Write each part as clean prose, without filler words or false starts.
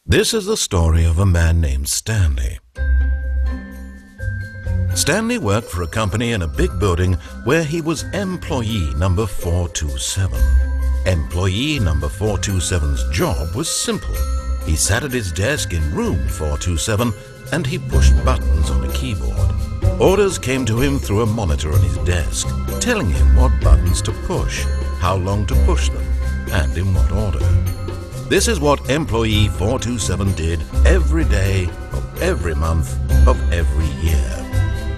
This is the story of a man named Stanley. Stanley worked for a company in a big building where he was employee number 427. Employee number 427's job was simple. He sat at his desk in room 427 and he pushed buttons on a keyboard. Orders came to him through a monitor on his desk, telling him what buttons to push, how long to push them, and in what order. This is what employee 427 did every day of every month of every year.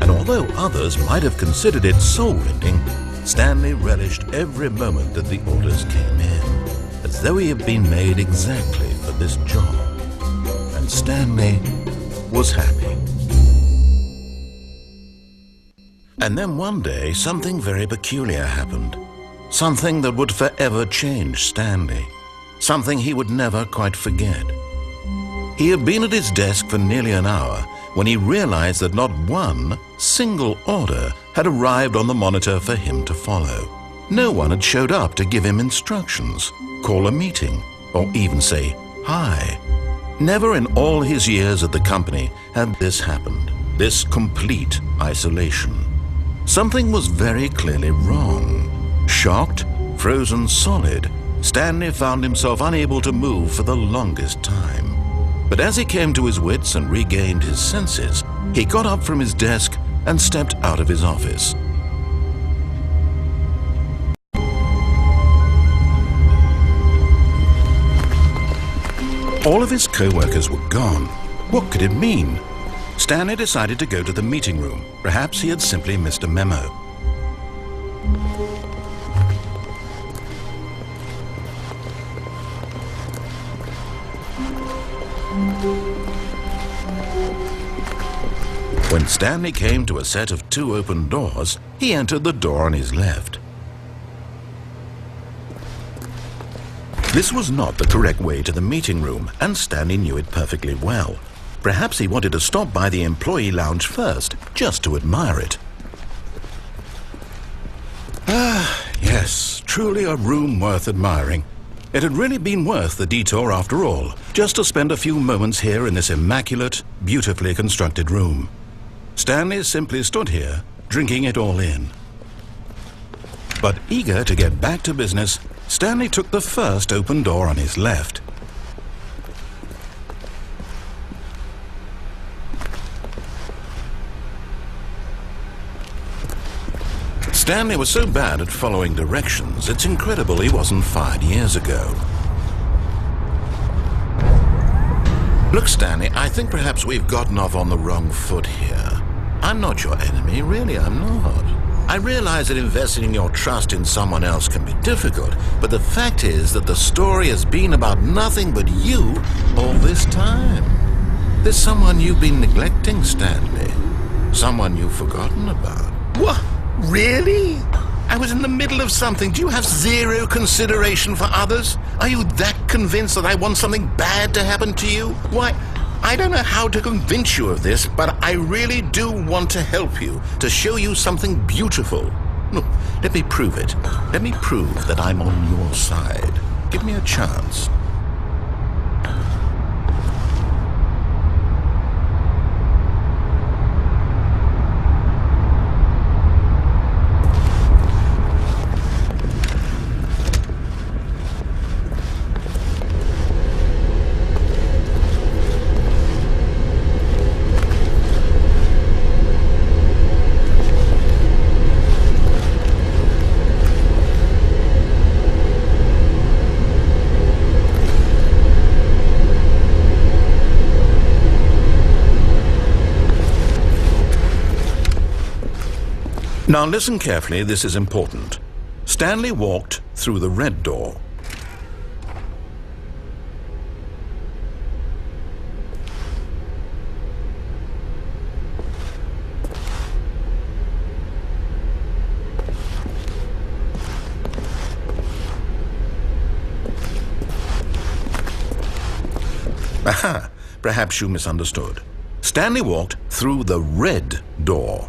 And although others might have considered it soul-rending, Stanley relished every moment that the orders came in, as though he had been made exactly for this job. And Stanley was happy. And then one day, something very peculiar happened. Something that would forever change Stanley. Something he would never quite forget. He had been at his desk for nearly an hour when he realized that not one single order had arrived on the monitor for him to follow. No one had showed up to give him instructions, call a meeting, or even say hi. Never in all his years at the company had this happened, this complete isolation. Something was very clearly wrong. Shocked, frozen solid, Stanley found himself unable to move for the longest time. But as he came to his wits and regained his senses, he got up from his desk and stepped out of his office. All of his co-workers were gone. What could it mean? Stanley decided to go to the meeting room. Perhaps he had simply missed a memo. When Stanley came to a set of 2 open doors, he entered the door on his left. This was not the correct way to the meeting room, and Stanley knew it perfectly well. Perhaps he wanted to stop by the employee lounge first, just to admire it. Ah, yes, truly a room worth admiring. It had really been worth the detour after all, just to spend a few moments here in this immaculate, beautifully constructed room. Stanley simply stood here, drinking it all in. But eager to get back to business, Stanley took the first open door on his left. Stanley was so bad at following directions, it's incredible he wasn't fired years ago. Look, Stanley, I think perhaps we've gotten off on the wrong foot here. I'm not your enemy, really, I'm not. I realize that investing your trust in someone else can be difficult, but the fact is that the story has been about nothing but you all this time. There's someone you've been neglecting, Stanley. Someone you've forgotten about. What? Really? I was in the middle of something. Do you have zero consideration for others? Are you that convinced that I want something bad to happen to you? Why, I don't know how to convince you of this, but I really do want to help you, to show you something beautiful. Look, let me prove it. Let me prove that I'm on your side. Give me a chance. Now listen carefully, this is important. Stanley walked through the red door. Aha, perhaps you misunderstood. Stanley walked through the red door.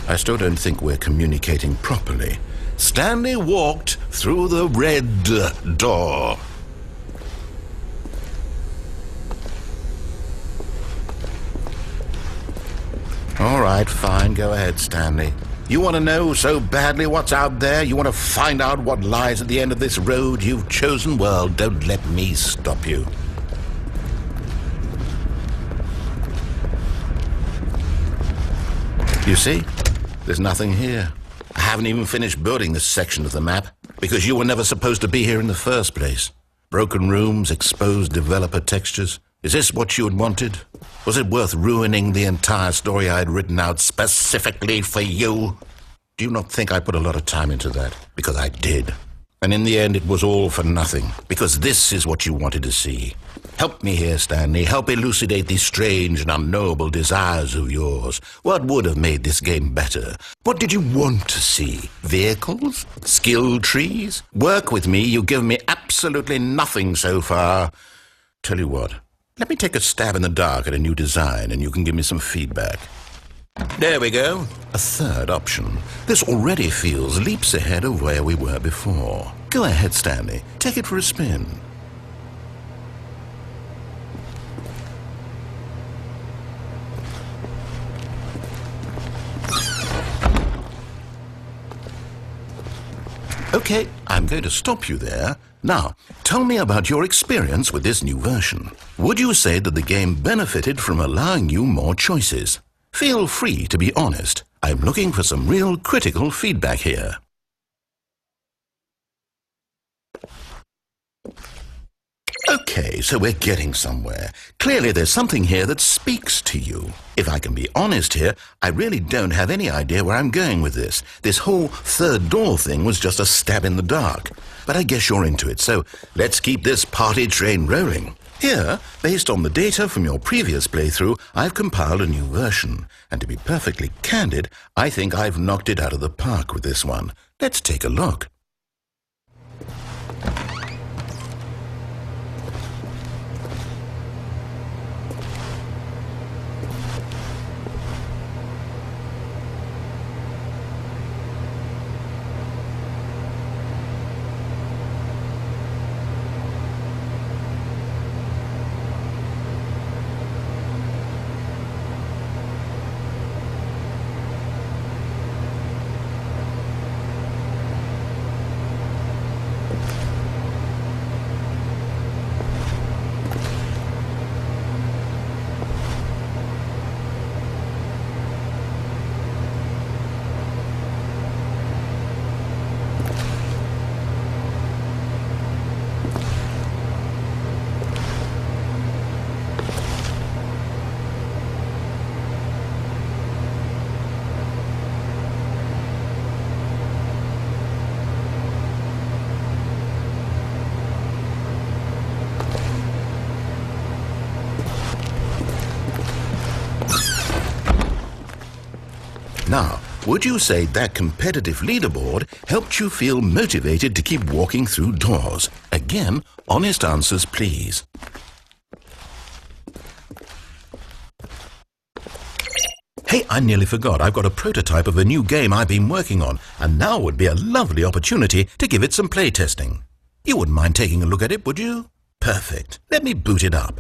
I still don't think we're communicating properly. Stanley walked through the red door. All right, fine. Go ahead, Stanley. You want to know so badly what's out there? You want to find out what lies at the end of this road you've chosen? Well, don't let me stop you. You see? There's nothing here. I haven't even finished building this section of the map because you were never supposed to be here in the first place. Broken rooms, exposed developer textures. Is this what you had wanted? Was it worth ruining the entire story I had written out specifically for you? Do you not think I put a lot of time into that? Because I did. And in the end, it was all for nothing. Because this is what you wanted to see. Help me here, Stanley. Help elucidate these strange and unknowable desires of yours. What would have made this game better? What did you want to see? Vehicles? Skill trees? Work with me. You've given me absolutely nothing so far. Tell you what. Let me take a stab in the dark at a new design and you can give me some feedback. There we go. A third option. This already feels leaps ahead of where we were before. Go ahead, Stanley. Take it for a spin. Okay, I'm going to stop you there. Now, tell me about your experience with this new version. Would you say that the game benefited from allowing you more choices? Feel free to be honest. I'm looking for some real critical feedback here. Okay, so we're getting somewhere. Clearly there's something here that speaks to you. If I can be honest here, I really don't have any idea where I'm going with this. This whole third door thing was just a stab in the dark. But I guess you're into it, so let's keep this party train rolling. Here, based on the data from your previous playthrough, I've compiled a new version. And to be perfectly candid, I think I've knocked it out of the park with this one. Let's take a look. Now, would you say that competitive leaderboard helped you feel motivated to keep walking through doors? Again, honest answers, please. Hey, I nearly forgot. I've got a prototype of a new game I've been working on, and now would be a lovely opportunity to give it some playtesting. You wouldn't mind taking a look at it, would you? Perfect. Let me boot it up.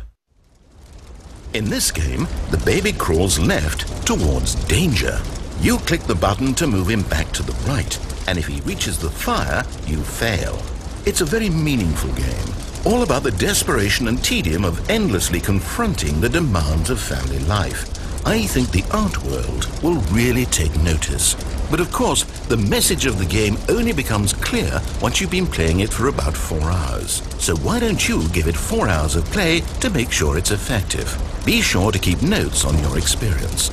In this game, the baby crawls left towards danger. You click the button to move him back to the right, and if he reaches the fire, you fail. It's a very meaningful game, all about the desperation and tedium of endlessly confronting the demands of family life. I think the art world will really take notice. But of course, the message of the game only becomes clear once you've been playing it for about 4 hours. So why don't you give it 4 hours of play to make sure it's effective? Be sure to keep notes on your experience.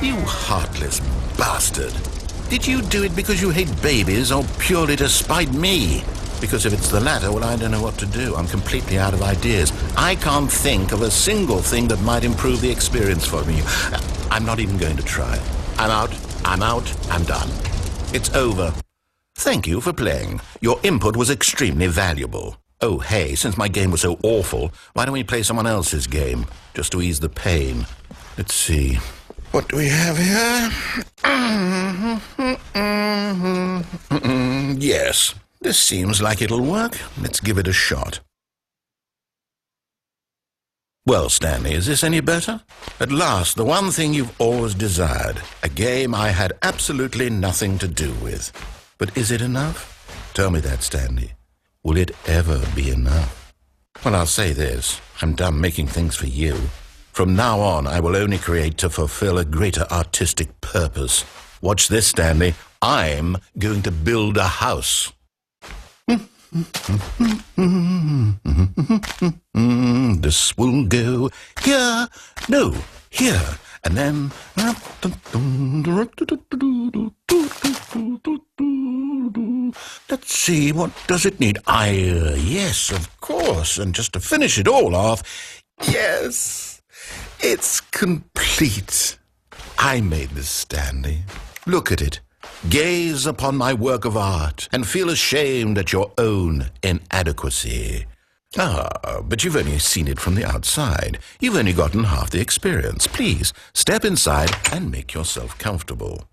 You heartless bastard. Did you do it because you hate babies or purely to spite me? Because if it's the latter, well, I don't know what to do. I'm completely out of ideas. I can't think of a single thing that might improve the experience for me. I'm not even going to try. I'm out, I'm done. It's over. Thank you for playing. Your input was extremely valuable. Oh, hey, since my game was so awful, why don't we play someone else's game, just to ease the pain? Let's see. What do we have here? Yes, this seems like it'll work. Let's give it a shot. Well, Stanley, is this any better? At last, the one thing you've always desired. A game I had absolutely nothing to do with. But is it enough? Tell me that, Stanley. Will it ever be enough? Well, I'll say this. I'm done making things for you. From now on, I will only create to fulfill a greater artistic purpose. Watch this, Stanley. I'm going to build a house. This will go here, no, here, and then... Let's see, what does it need? Yes, of course, and just to finish it all off, yes, it's complete. I made this, Stanley. Look at it. Gaze upon my work of art and feel ashamed at your own inadequacy. Ah, but you've only seen it from the outside. You've only gotten half the experience. Please, step inside and make yourself comfortable.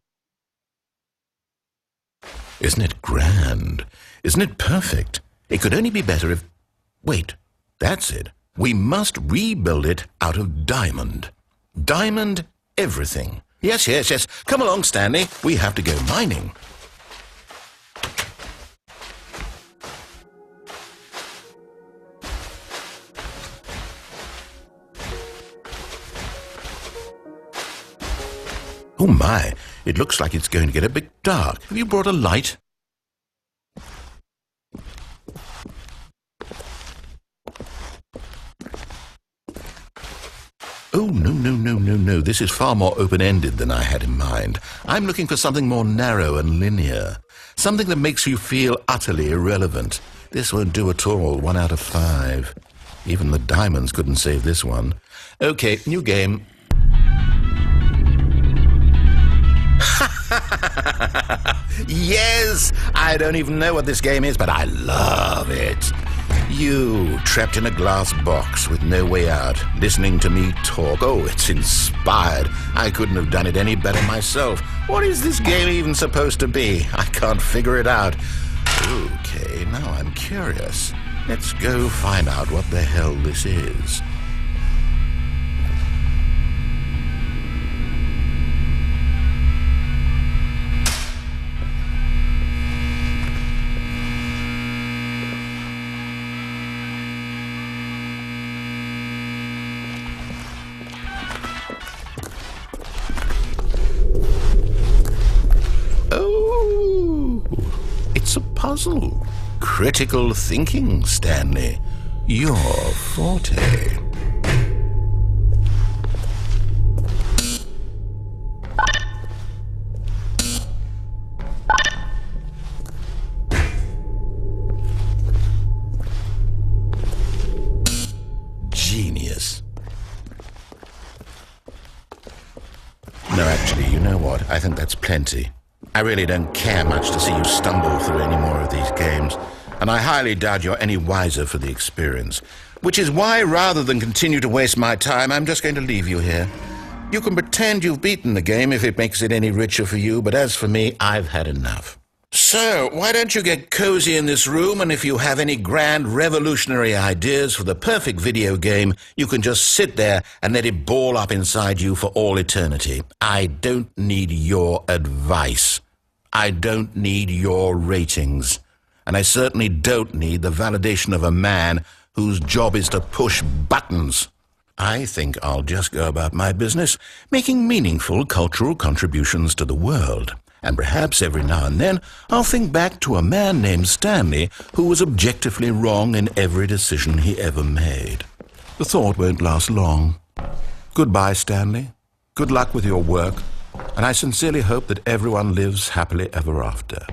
Isn't it grand? Isn't it perfect? It could only be better if... Wait, that's it. We must rebuild it out of diamond. Diamond everything. Yes, yes, yes. Come along, Stanley. We have to go mining. Oh my, it looks like it's going to get a bit dark. Have you brought a light? Oh, no. This is far more open-ended than I had in mind. I'm looking for something more narrow and linear. Something that makes you feel utterly irrelevant. This won't do at all. 1 out of 5. Even the diamonds couldn't save this one. Okay, new game. Yes! I don't even know what this game is, but I love it. You, trapped in a glass box with no way out, listening to me talk. Oh, it's inspired. I couldn't have done it any better myself. What is this game even supposed to be? I can't figure it out. Okay, now I'm curious. Let's go find out what the hell this is. It's a puzzle. Critical thinking, Stanley. Your forte. Genius. No, actually, you know what? I think that's plenty. I really don't care much to see you stumble through any more of these games, and I highly doubt you're any wiser for the experience, which is why, rather than continue to waste my time, I'm just going to leave you here. You can pretend you've beaten the game if it makes it any richer for you, but as for me, I've had enough. So, why don't you get cozy in this room, and if you have any grand revolutionary ideas for the perfect video game, you can just sit there and let it ball up inside you for all eternity. I don't need your advice. I don't need your ratings. And I certainly don't need the validation of a man whose job is to push buttons. I think I'll just go about my business, making meaningful cultural contributions to the world. And perhaps every now and then I'll think back to a man named Stanley who was objectively wrong in every decision he ever made. The thought won't last long. Goodbye, Stanley. Good luck with your work, and I sincerely hope that everyone lives happily ever after.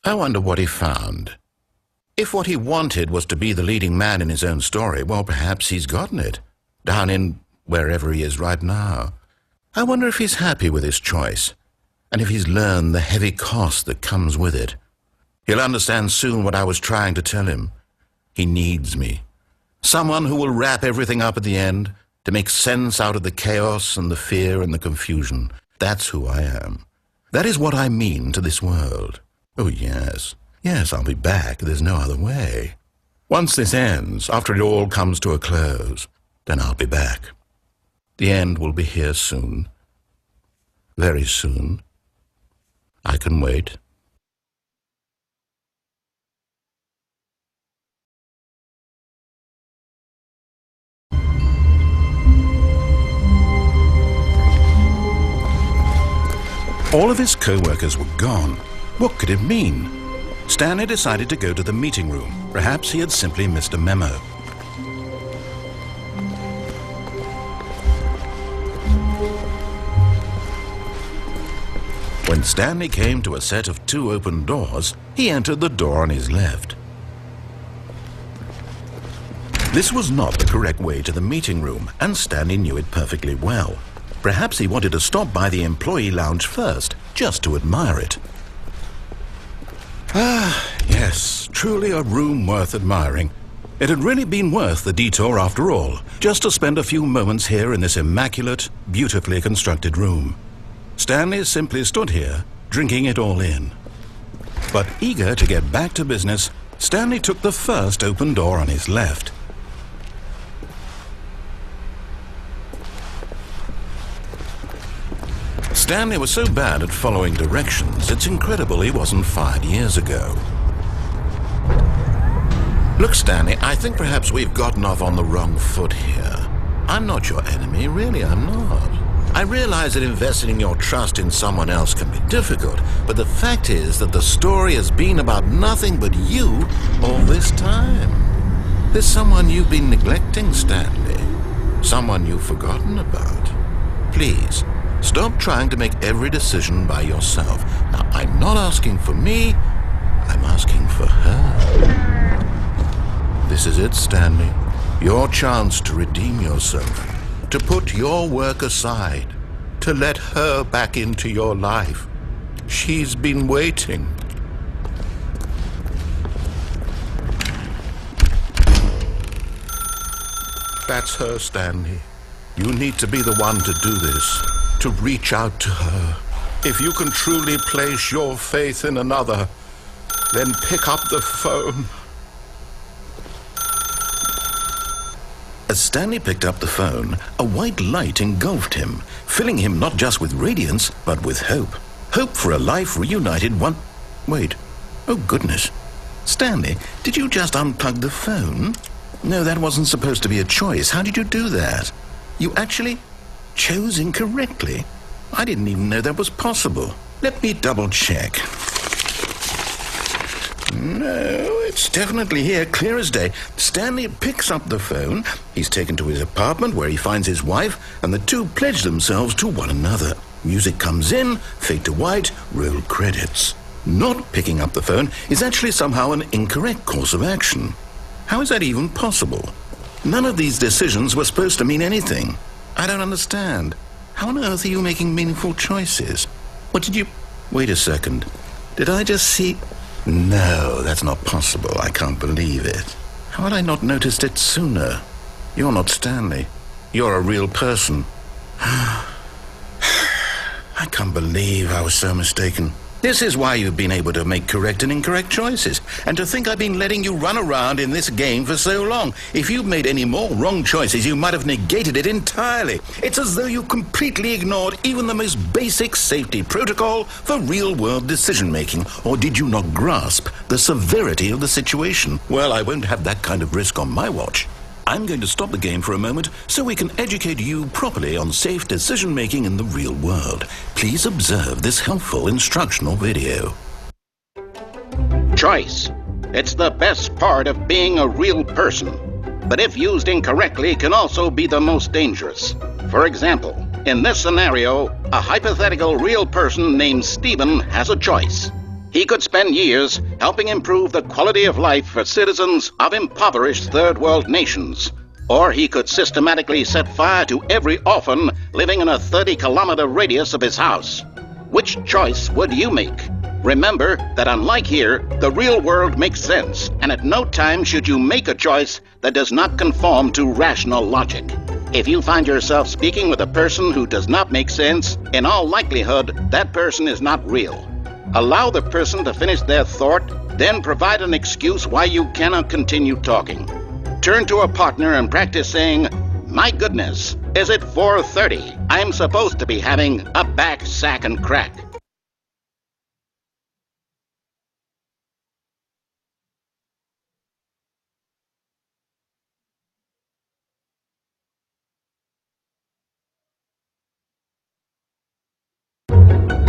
I wonder what he found. If what he wanted was to be the leading man in his own story, well, perhaps he's gotten it, down in wherever he is right now. I wonder if he's happy with his choice, and if he's learned the heavy cost that comes with it. He'll understand soon what I was trying to tell him. He needs me. Someone who will wrap everything up at the end, to make sense out of the chaos and the fear and the confusion. That's who I am. That is what I mean to this world. Oh, yes. Yes, I'll be back. There's no other way. Once this ends, after it all comes to a close, then I'll be back. The end will be here soon. Very soon. I can wait. All of his co-workers were gone. What could it mean? Stanley decided to go to the meeting room. Perhaps he had simply missed a memo. When Stanley came to a set of 2 open doors, he entered the door on his left. This was not the correct way to the meeting room, and Stanley knew it perfectly well. Perhaps he wanted to stop by the employee lounge first, just to admire it. Ah, yes, truly a room worth admiring. It had really been worth the detour after all, just to spend a few moments here in this immaculate, beautifully constructed room. Stanley simply stood here, drinking it all in. But eager to get back to business, Stanley took the first open door on his left. Stanley was so bad at following directions, it's incredible he wasn't fired years ago. Look, Stanley, I think perhaps we've gotten off on the wrong foot here. I'm not your enemy, really, I'm not. I realize that investing your trust in someone else can be difficult, but the fact is that the story has been about nothing but you all this time. There's someone you've been neglecting, Stanley. Someone you've forgotten about. Please, stop trying to make every decision by yourself. Now, I'm not asking for me, I'm asking for her. This is it, Stanley. Your chance to redeem yourself, to put your work aside, to let her back into your life. She's been waiting. That's her, Stanley. You need to be the one to do this, to reach out to her. If you can truly place your faith in another, then pick up the phone. As Stanley picked up the phone, a white light engulfed him, filling him not just with radiance, but with hope. Hope for a life reunited Wait. Oh, goodness. Stanley, did you just unplug the phone? No, that wasn't supposed to be a choice. How did you do that? You actually chose incorrectly. I didn't even know that was possible. Let me double-check. No, it's definitely here, clear as day. Stanley picks up the phone. He's taken to his apartment where he finds his wife, and the two pledge themselves to one another. Music comes in, fade to white, roll credits. Not picking up the phone is actually somehow an incorrect course of action. How is that even possible? None of these decisions were supposed to mean anything. I don't understand. How on earth are you making meaningful choices? What did you... Wait a second. Did I just see... No, that's not possible. I can't believe it. How had I not noticed it sooner? You're not Stanley. You're a real person. I can't believe I was so mistaken. This is why you've been able to make correct and incorrect choices. And to think I've been letting you run around in this game for so long. If you'd made any more wrong choices, you might have negated it entirely. It's as though you completely ignored even the most basic safety protocol for real-world decision-making. Or did you not grasp the severity of the situation? Well, I won't have that kind of risk on my watch. I'm going to stop the game for a moment so we can educate you properly on safe decision-making in the real world. Please observe this helpful instructional video. Choice. It's the best part of being a real person. But if used incorrectly, can also be the most dangerous. For example, in this scenario, a hypothetical real person named Stephen has a choice. He could spend years helping improve the quality of life for citizens of impoverished third world nations. Or he could systematically set fire to every orphan living in a 30-kilometer radius of his house. Which choice would you make? Remember that unlike here, the real world makes sense, and at no time should you make a choice that does not conform to rational logic. If you find yourself speaking with a person who does not make sense, in all likelihood, that person is not real. Allow the person to finish their thought, then provide an excuse why you cannot continue talking. Turn to a partner and practice saying, "My goodness, is it 4:30? I'm supposed to be having a back, sack, and crack."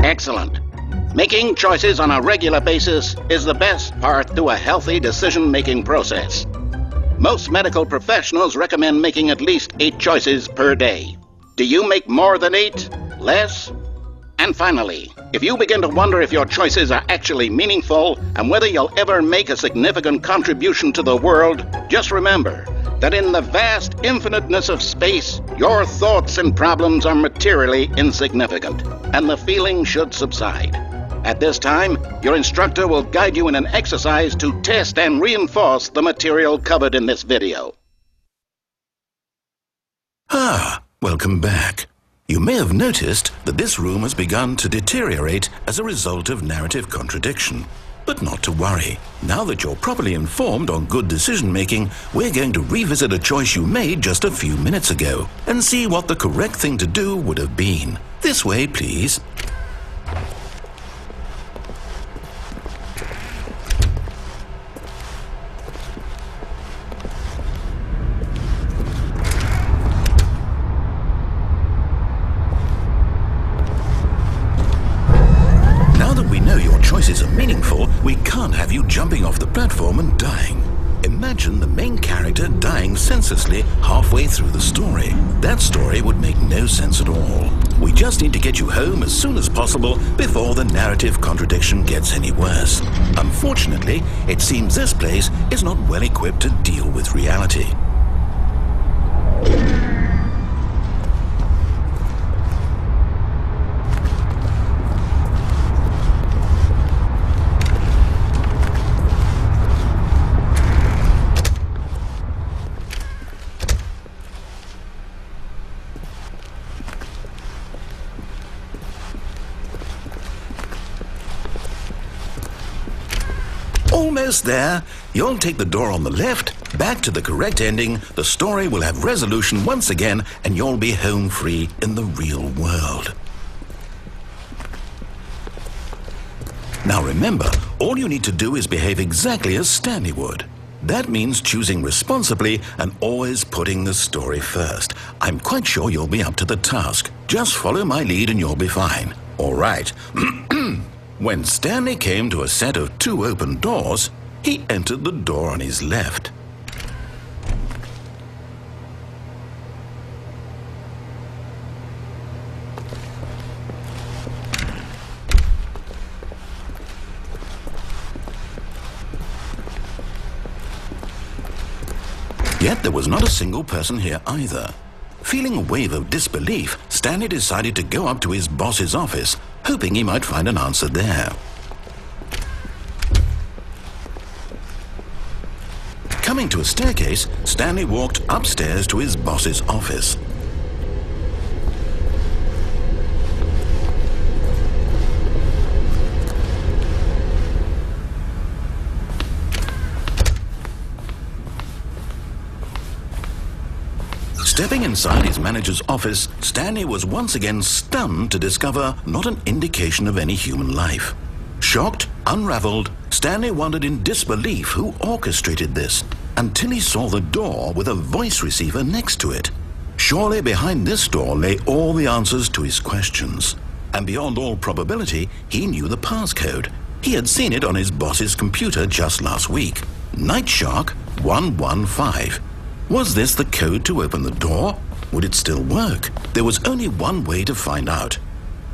Excellent. Making choices on a regular basis is the best part to a healthy decision-making process. Most medical professionals recommend making at least 8 choices per day. Do you make more than 8? Less? And finally, if you begin to wonder if your choices are actually meaningful and whether you'll ever make a significant contribution to the world, just remember that in the vast infiniteness of space, your thoughts and problems are materially insignificant, and the feeling should subside. At this time, your instructor will guide you in an exercise to test and reinforce the material covered in this video. Welcome back. You may have noticed that this room has begun to deteriorate as a result of narrative contradiction. But not to worry. Now that you're properly informed on good decision-making, we're going to revisit a choice you made just a few minutes ago and see what the correct thing to do would have been. This way, please. Choices are meaningful, we can't have you jumping off the platform and dying. Imagine the main character dying senselessly halfway through the story. That story would make no sense at all. We just need to get you home as soon as possible before the narrative contradiction gets any worse. Unfortunately, it seems this place is not well equipped to deal with reality. Almost there. You'll take the door on the left, back to the correct ending, the story will have resolution once again, and you'll be home free in the real world. Now remember, all you need to do is behave exactly as Stanley would. That means choosing responsibly and always putting the story first. I'm quite sure you'll be up to the task. Just follow my lead and you'll be fine. All right. When Stanley came to a set of 2 open doors, he entered the door on his left. Yet there was not a single person here either. Feeling a wave of disbelief, Stanley decided to go up to his boss's office, hoping he might find an answer there. Coming to a staircase, Stanley walked upstairs to his boss's office. Stepping inside his manager's office, Stanley was once again stunned to discover not an indication of any human life. Shocked, unraveled, Stanley wondered in disbelief who orchestrated this, until he saw the door with a voice receiver next to it. Surely behind this door lay all the answers to his questions. And beyond all probability, he knew the passcode. He had seen it on his boss's computer just last week. Night Shark 115. Was this the code to open the door? Would it still work? There was only one way to find out.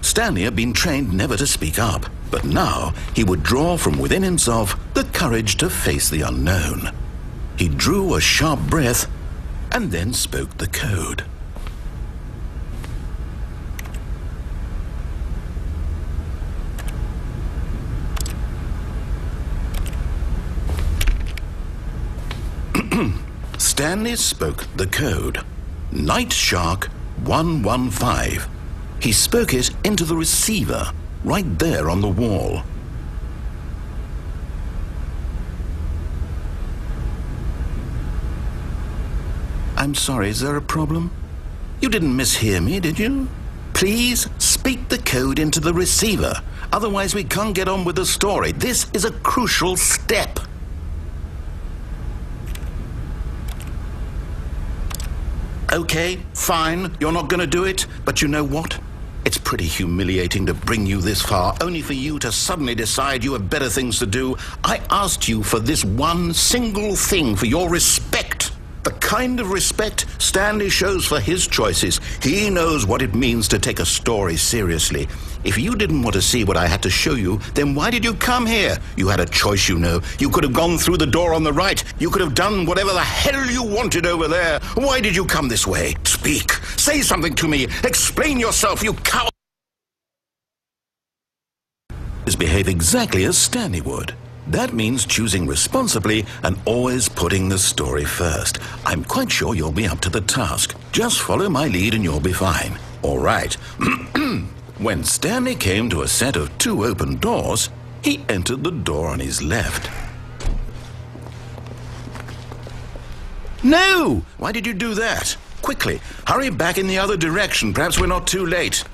Stanley had been trained never to speak up. But now he would draw from within himself the courage to face the unknown. He drew a sharp breath and then spoke the code. Stanley spoke the code. Night Shark 115. He spoke it into the receiver, right there on the wall. I'm sorry, is there a problem? You didn't mishear me, did you? Please speak the code into the receiver. Otherwise we can't get on with the story. This is a crucial step. Okay, fine, you're not going to do it, but you know what? It's pretty humiliating to bring you this far, only for you to suddenly decide you have better things to do. I asked you for this one single thing, for your respect. The kind of respect Stanley shows for his choices. He knows what it means to take a story seriously. If you didn't want to see what I had to show you, then why did you come here? You had a choice, you know. You could have gone through the door on the right. You could have done whatever the hell you wanted over there. Why did you come this way? Speak. Say something to me. Explain yourself, you coward. Behave exactly as Stanley would. That means choosing responsibly and always putting the story first. I'm quite sure you'll be up to the task. Just follow my lead and you'll be fine. All right. When Stanley came to a set of 2 open doors, he entered the door on his left. No! Why did you do that? Quickly, hurry back in the other direction. Perhaps we're not too late.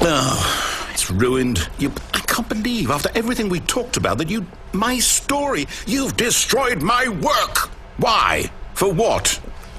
Oh, it's ruined. I can't believe, after everything we talked about, that my story, you've destroyed my work. Why? For what?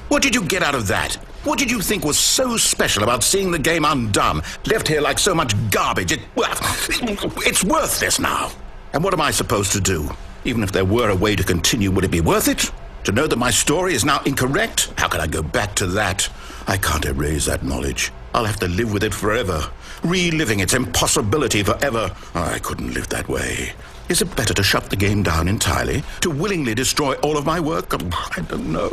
What did you get out of that? What did you think was so special about seeing the game undone, left here like so much garbage? It's worthless now. And what am I supposed to do? Even if there were a way to continue, would it be worth it? To know that my story is now incorrect? How can I go back to that? I can't erase that knowledge. I'll have to live with it forever, reliving its impossibility forever. I couldn't live that way. Is it better to shut the game down entirely? To willingly destroy all of my work? I don't know.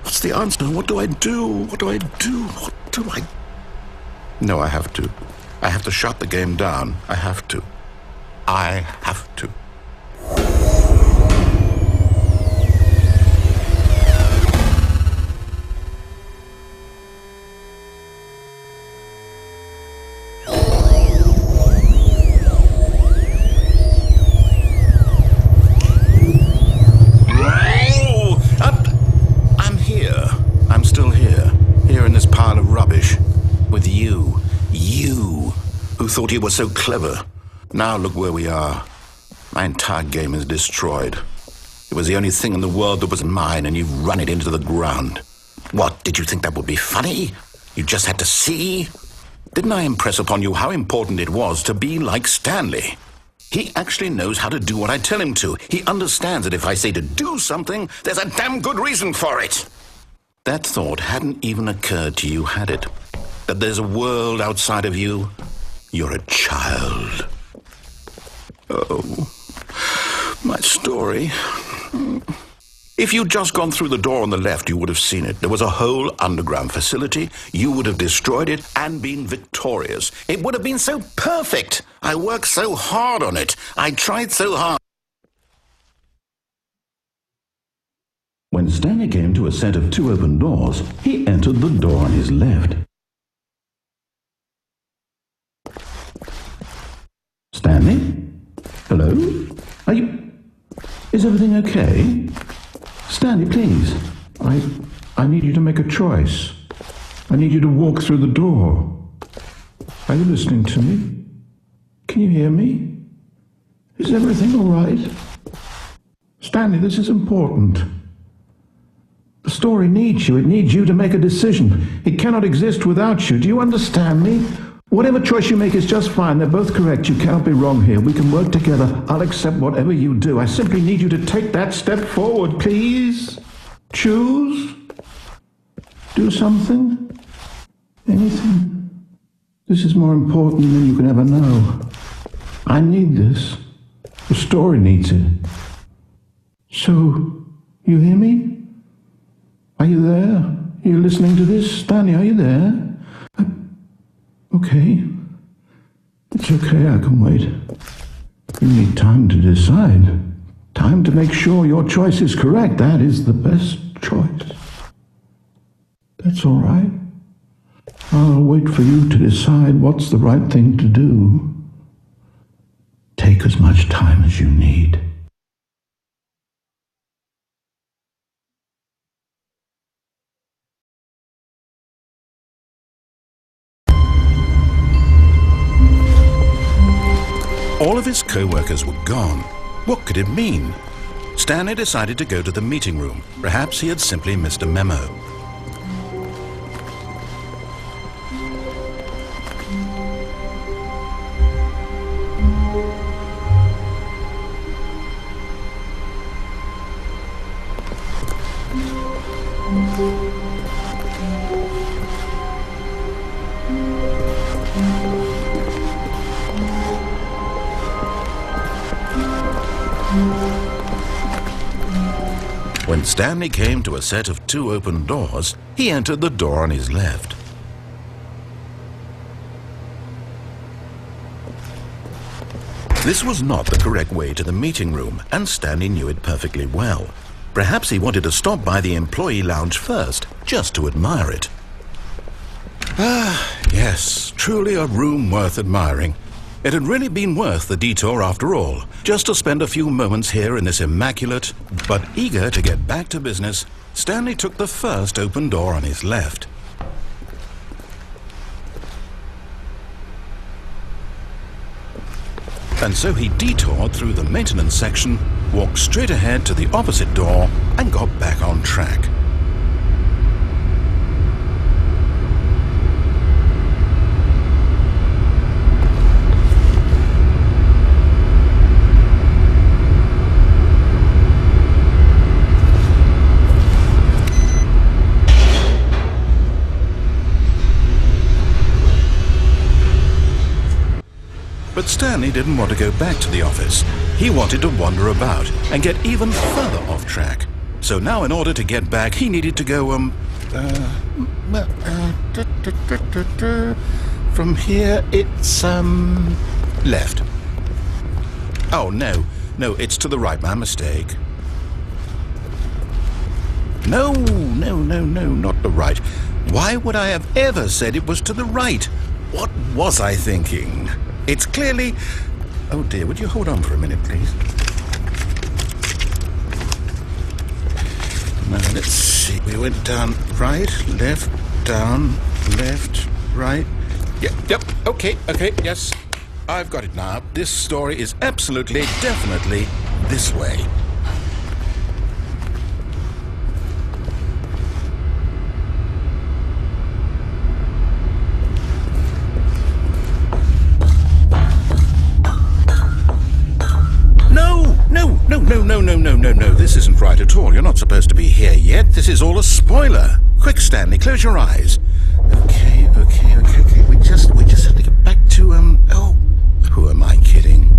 What's the answer? What do I do? What do I do? What do I... No, I have to. I have to shut the game down. I have to. I have to. Thought you were so clever. Now look where we are. My entire game is destroyed. It was the only thing in the world that was mine, and you've run it into the ground. What, did you think that would be funny? You just had to see? Didn't I impress upon you how important it was to be like Stanley? He actually knows how to do what I tell him to. He understands that if I say to do something, there's a damn good reason for it. That thought hadn't even occurred to you, had it? That there's a world outside of you? You're a child. Oh, my story. If you'd just gone through the door on the left, you would have seen it. There was a whole underground facility. You would have destroyed it and been victorious. It would have been so perfect. I worked so hard on it. I tried so hard. When Stanley came to a set of 2 open doors, he entered the door on his left. Stanley? Hello? Is everything okay? Stanley, please. I need you to make a choice. I need you to walk through the door. Are you listening to me? Can you hear me? Is everything all right? Stanley, this is important. The story needs you. It needs you to make a decision. It cannot exist without you. Do you understand me? Whatever choice you make is just fine. They're both correct. You cannot be wrong here. We can work together. I'll accept whatever you do. I simply need you to take that step forward, please. Choose. Do something. Anything. This is more important than you can ever know. I need this. The story needs it. So, you hear me? Are you there? Are you listening to this? Stanley, are you there? Okay. It's okay, I can wait. You need time to decide. Time to make sure your choice is correct. That is the best choice. That's all right. I'll wait for you to decide what's the right thing to do. Take as much time as you need. All of his co-workers were gone. What could it mean? Stanley decided to go to the meeting room. Perhaps he had simply missed a memo. When Stanley came to a set of 2 open doors, he entered the door on his left. This was not the correct way to the meeting room, and Stanley knew it perfectly well. Perhaps he wanted to stop by the employee lounge first, just to admire it. Ah, yes, truly a room worth admiring. It had really been worth the detour after all, just to spend a few moments here in this immaculate, but eager to get back to business, Stanley took the first open door on his left. And so he detoured through the maintenance section, walked straight ahead to the opposite door, and got back on track. But Stanley didn't want to go back to the office. He wanted to wander about and get even further off track. So now in order to get back, he needed to go, from here it's, left. Oh, no, it's to the right, my mistake. No, not the right. Why would I have ever said it was to the right? What was I thinking? It's clearly... Oh dear, would you hold on for a minute, please? Now, let's see. We went down right, left, down, left, right. Yep, okay, yes. I've got it now. This story is absolutely, definitely this way. No, this isn't right at all. You're not supposed to be here yet. This is all a spoiler. Quick, Stanley, close your eyes. Okay. We just have to get back to, oh, who am I kidding?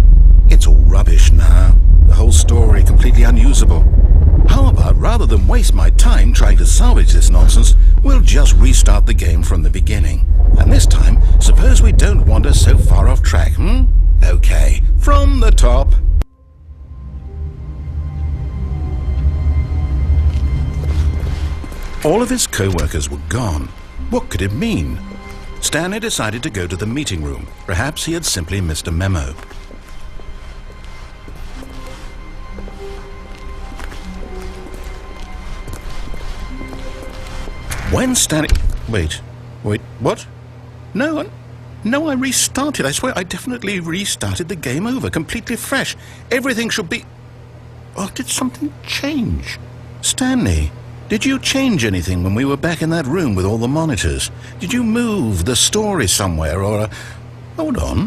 It's all rubbish now. The whole story completely unusable. How about, rather than waste my time trying to salvage this nonsense, we'll just restart the game from the beginning. And this time, suppose we don't wander so far off track, Okay, from the top. All of his co-workers were gone. What could it mean? Stanley decided to go to the meeting room. Perhaps he had simply missed a memo. When Stanley... Wait, what? No, I restarted. I swear I definitely restarted the game over, completely fresh. Everything should be... Oh, did something change? Stanley... Did you change anything when we were back in that room with all the monitors? Did you move the story somewhere or... Hold on.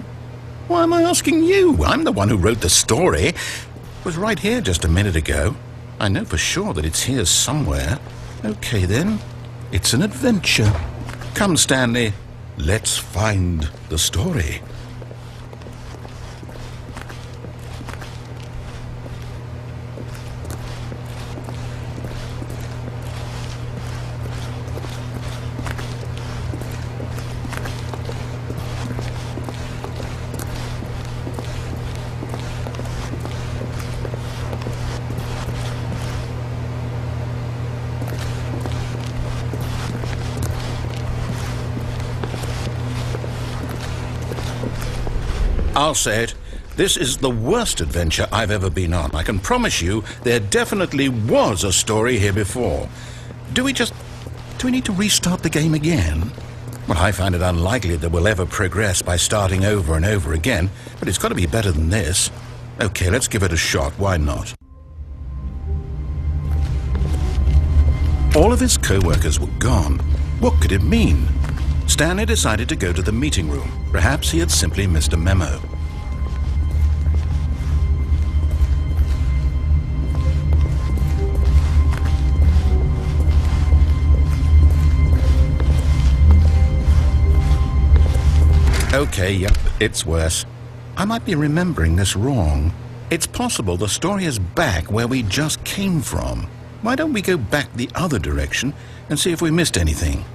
Why am I asking you? I'm the one who wrote the story. It was right here just a minute ago. I know for sure that it's here somewhere. Okay then. It's an adventure. Come, Stanley. Let's find the story. I'll say it. This is the worst adventure I've ever been on. I can promise you there definitely was a story here before. Do we need to restart the game again? Well, I find it unlikely that we'll ever progress by starting over and over again, but it's got to be better than this. Okay, let's give it a shot. Why not? All of his co-workers were gone. What could it mean? Stanley decided to go to the meeting room. Perhaps he had simply missed a memo. Okay, yep, it's worse. I might be remembering this wrong. It's possible the story is back where we just came from. Why don't we go back the other direction and see if we missed anything?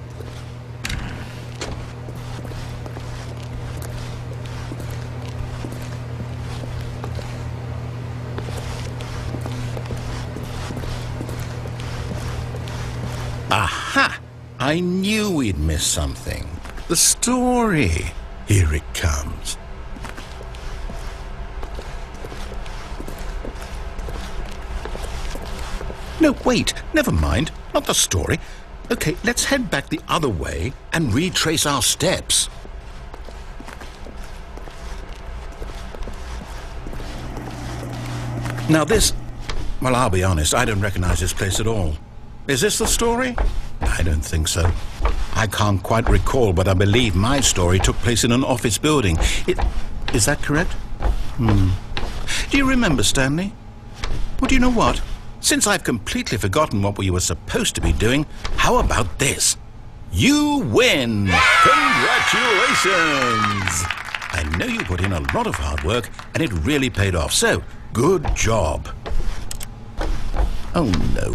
Aha! I knew we'd missed something. The story. Here it comes. No, wait. Never mind. Not the story. Okay, let's head back the other way and retrace our steps. Now this... Well, I'll be honest, I don't recognize this place at all. Is this the story? I don't think so. I can't quite recall, but I believe my story took place in an office building. Is that correct? Do you remember, Stanley? Well, do you know what? Since I've completely forgotten what we were supposed to be doing, how about this? You win! Congratulations! I know you put in a lot of hard work, and it really paid off, so good job. Oh, no.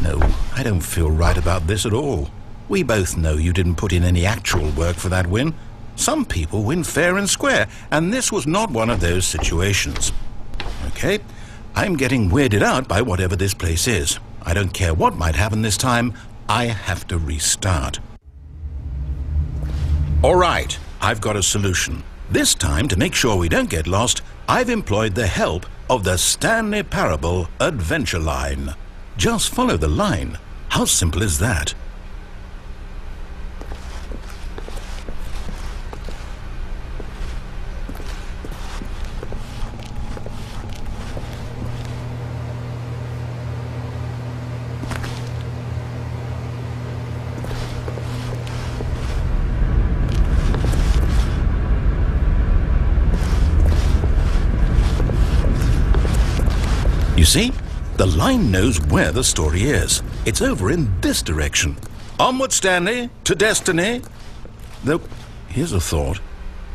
No, I don't feel right about this at all. We both know you didn't put in any actual work for that win. Some people win fair and square, and this was not one of those situations. Okay, I'm getting weirded out by whatever this place is. I don't care what might happen this time, I have to restart. All right, I've got a solution. This time, to make sure we don't get lost, I've employed the help of the Stanley Parable Adventure Line. Just follow the line. How simple is that? You see? The line knows where the story is. It's over in this direction. Onward, Stanley, to destiny. Though, here's a thought.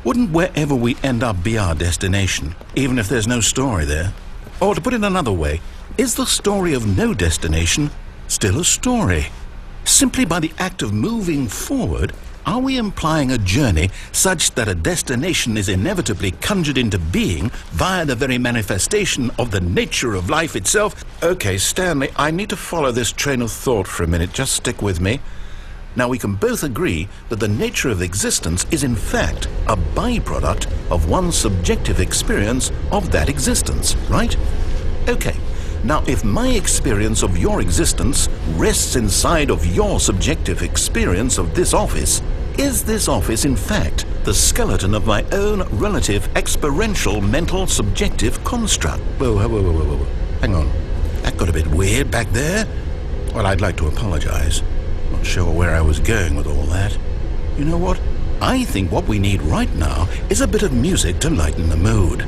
Wouldn't wherever we end up be our destination, even if there's no story there? Or to put it another way, is the story of no destination still a story? Simply by the act of moving forward, are we implying a journey such that a destination is inevitably conjured into being via the very manifestation of the nature of life itself? Okay, Stanley, I need to follow this train of thought for a minute. Just stick with me. Now, we can both agree that the nature of existence is in fact a byproduct of one's subjective experience of that existence, right? Okay. Now, if my experience of your existence rests inside of your subjective experience of this office, is this office, in fact, the skeleton of my own relative experiential mental subjective construct? Whoa. Hang on. That got a bit weird back there. Well, I'd like to apologize. Not sure where I was going with all that. You know what? I think what we need right now is a bit of music to lighten the mood.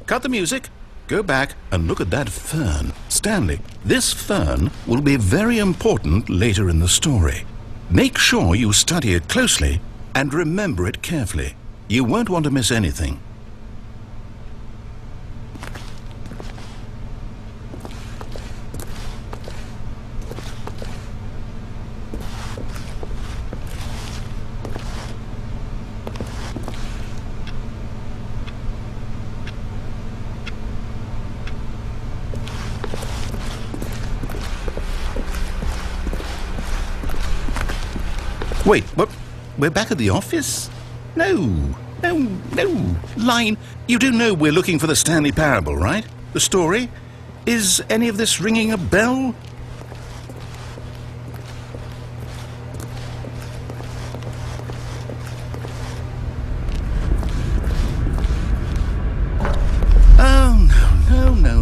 Cut the music, go back and look at that fern. Stanley, this fern will be very important later in the story. Make sure you study it closely and remember it carefully. You won't want to miss anything. Wait, what? We're back at the office? No. Line, you do know we're looking for the Stanley Parable, right? The story? Is any of this ringing a bell?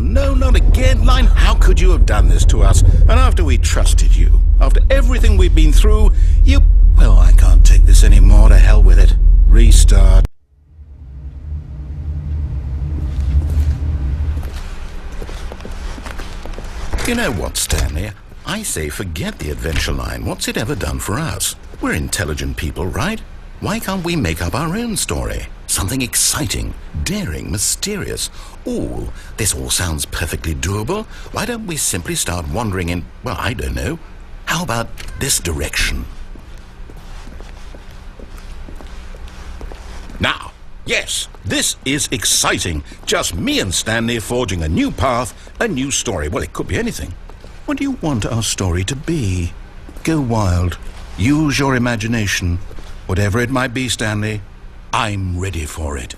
No, not again, Line. How could you have done this to us? And after we trusted you, after everything we've been through, you... Well, I can't take this anymore. To hell with it. Restart. You know what, Stanley? I say forget the adventure line. What's it ever done for us? We're intelligent people, right? Why can't we make up our own story? Something exciting, daring, mysterious. Ooh, this all sounds perfectly doable. Why don't we simply start wandering in, well, I don't know. How about this direction? Now, yes, this is exciting. Just me and Stanley forging a new path, a new story. Well, it could be anything. What do you want our story to be? Go wild. Use your imagination. Whatever it might be, Stanley, I'm ready for it.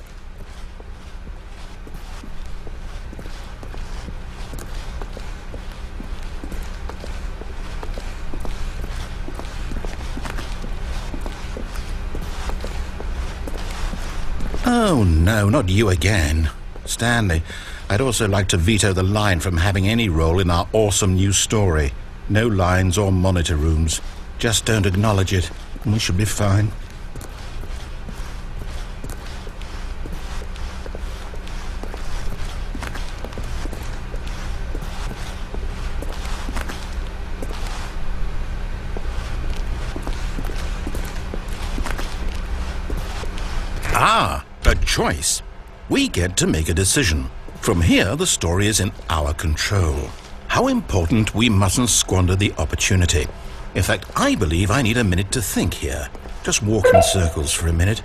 Oh, no, not you again. Stanley, I'd also like to veto the line from having any role in our awesome new story. No lines or monitor rooms. Just don't acknowledge it, and we should be fine. Ah, a choice. We get to make a decision. From here, the story is in our control. How important we mustn't squander the opportunity. In fact, I believe I need a minute to think here. Just walk in circles for a minute.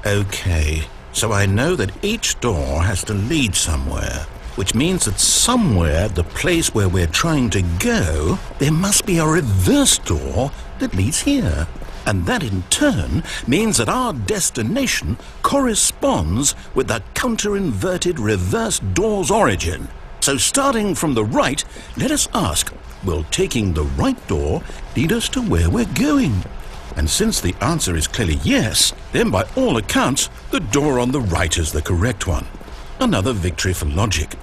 Okay, so I know that each door has to lead somewhere, which means that somewhere, the place where we're trying to go, there must be a reverse door that leads here. And that in turn means that our destination corresponds with the counter-inverted reverse door's origin. So starting from the right, let us ask, will taking the right door lead us to where we're going? And since the answer is clearly yes, then by all accounts, the door on the right is the correct one. Another victory for logic.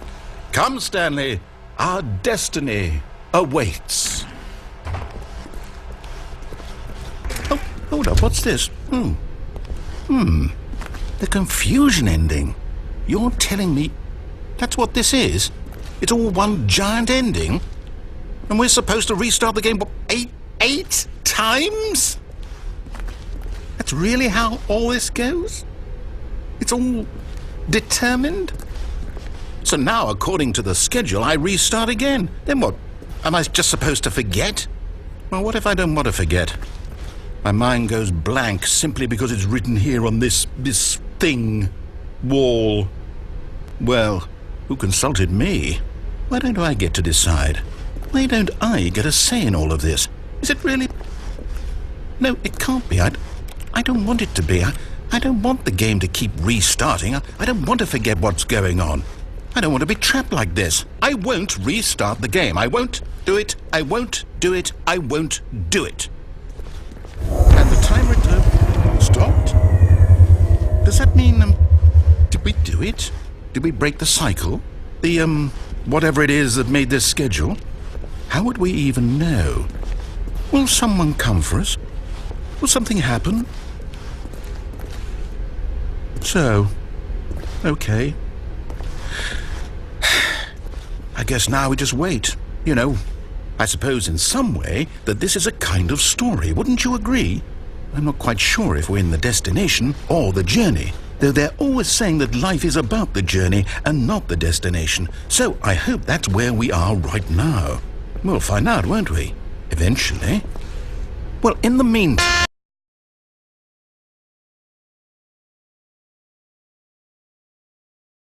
Come, Stanley, our destiny awaits. Oh, hold up, what's this? The confusion ending. You're telling me that's what this is? It's all one giant ending? And we're supposed to restart the game, what, eight times? That's really how all this goes? It's all determined? So now, according to the schedule, I restart again. Then what? Am I just supposed to forget? Well, what if I don't want to forget? My mind goes blank simply because it's written here on this thing, wall. Well, who consulted me? Why don't I get to decide? Why don't I get a say in all of this? Is it really? No, it can't be. I don't want it to be. I don't want the game to keep restarting. I don't want to forget what's going on. I don't want to be trapped like this. I won't restart the game. I won't do it. I won't do it. I won't do it. And the timer stopped? Does that mean, did we do it? Did we break the cycle? The, whatever it is that made this schedule? How would we even know? Will someone come for us? Will something happen? So, okay. I guess now we just wait. You know, I suppose in some way that this is a kind of story, wouldn't you agree? I'm not quite sure if we're in the destination or the journey, though they're always saying that life is about the journey and not the destination. So I hope that's where we are right now. We'll find out, won't we? Eventually. Well, in the meantime...